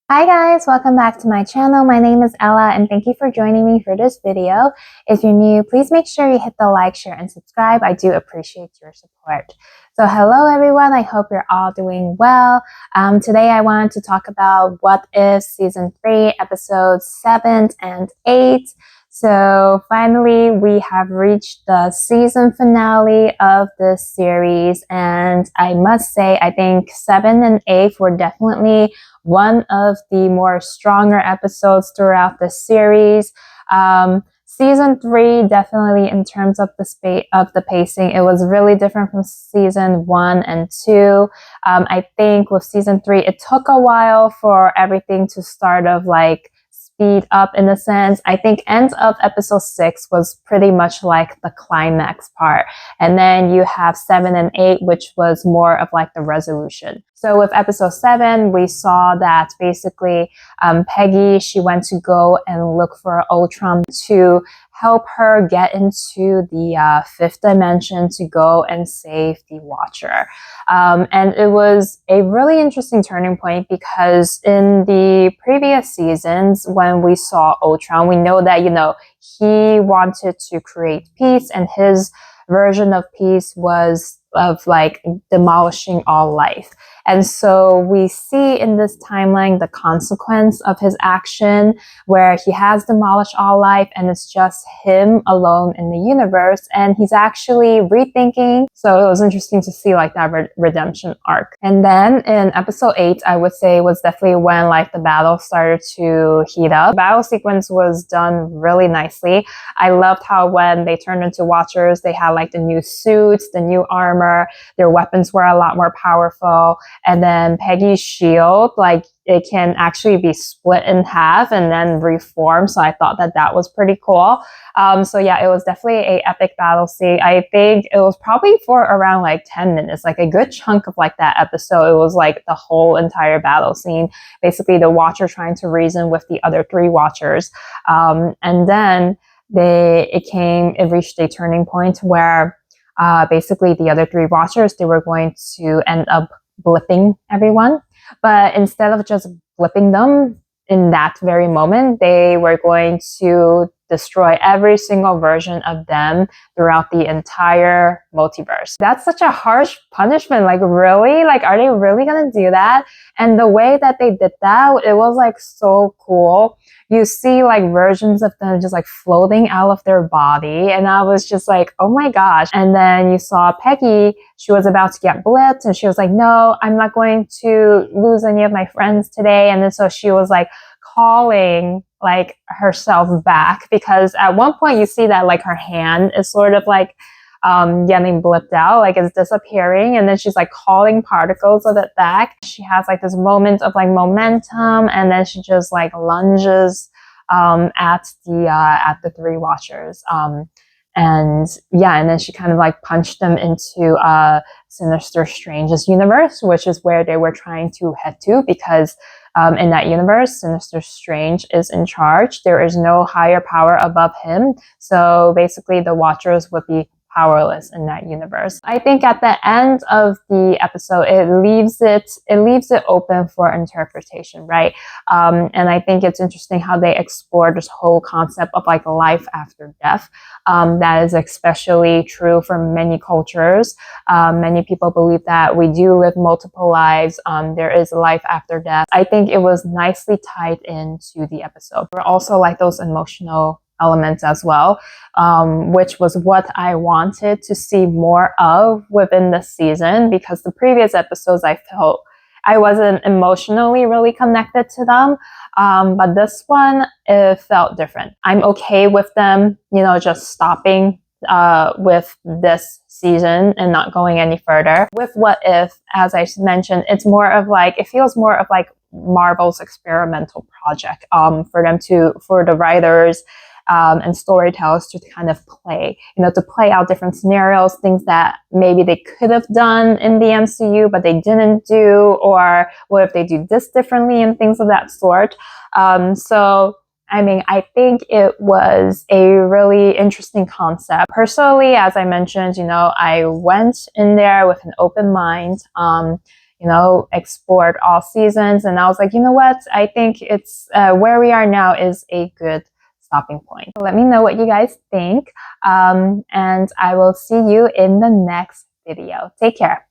Hi guys, welcome back to my channel. My name is Ella and thank you for joining me for this video. If you're new, please make sure you hit the like, share, and subscribe. I do appreciate your support. So hello everyone, I hope you're all doing well. Today I wanted to talk about What If Season 3, Episodes 7 and 8. So finally, we have reached the season finale of this series, and I must say, I think 7 and 8 were definitely one of the more stronger episodes throughout the series. Season 3, definitely in terms of the pacing, it was really different from season 1 and 2. I think with season 3, it took a while for everything to start of like speed up in a sense. I think end of episode 6 was pretty much like the climax part. And then you have 7 and 8, which was more of like the resolution. So with episode 7, we saw that basically Peggy, she went to go and look for Ultron to help her get into the fifth dimension to go and save the Watcher. And it was a really interesting turning point because in the previous seasons, when we saw Ultron, we know that, he wanted to create peace, and his version of peace was of like demolishing all life. And so we see in this timeline the consequence of his action, where he has demolished all life and it's just him alone in the universe, and he's actually rethinking. So it was interesting to see like that redemption arc. And then in episode 8, I would say was definitely when like the battle started to heat up. The battle sequence was done really nicely. I loved how when they turned into Watchers, they had like the new suits, the new armor, their weapons were a lot more powerful. And then Peggy's shield, like it can actually be split in half and then reform. So I thought that that was pretty cool. So yeah, it was definitely a epic battle scene. I think it was probably for around like 10 minutes, like a good chunk of like that episode. It was like the whole entire battle scene, basically the Watcher trying to reason with the other 3 Watchers. And then it reached a turning point where basically the other 3 Watchers, they were going to end up blipping everyone. But instead of just blipping them in that very moment, they were going to destroy every single version of them throughout the entire multiverse. That's such a harsh punishment. Like, really? Like, are they really gonna do that? And the way that they did that, it was like so cool. You see like versions of them just like floating out of their body, and I was just like, oh my gosh. And then you saw Peggy, she was about to get blipped, and she was like, no, I'm not going to lose any of my friends today. And then so she was like calling like herself back, because at one point you see that like her hand is sort of like getting blipped out, like it's disappearing, and then she's like calling particles of it back. She has like this moment of like momentum, and then she just like lunges at the 3 Watchers, and yeah, and then she kind of like punched them into Sinister Strange's universe, which is where they were trying to head to, because in that universe, Sinister Strange is in charge. There is no higher power above him. So basically the Watchers would be powerless in that universe. I think at the end of the episode, it leaves it open for interpretation, right? And I think it's interesting how they explore this whole concept of like life after death. That is especially true for many cultures. Many people believe that we do live multiple lives. There is a life after death. I think it was nicely tied into the episode. There were also like those emotional elements as well, which was what I wanted to see more of within the season, because the previous episodes I felt I wasn't emotionally really connected to them. But this one, it felt different. I'm okay with them, just stopping with this season and not going any further. With What If, as I mentioned, it feels more of like Marvel's experimental project for the writers and storytellers to kind of to play out different scenarios, things that maybe they could have done in the MCU, but they didn't do, or what if they do this differently, and things of that sort. So I mean, I think it was a really interesting concept. Personally, as I mentioned, I went in there with an open mind. you know, explored all seasons. And I was like, you know what? I think it's where we are now is a good stopping point. So let me know what you guys think. And I will see you in the next video. Take care.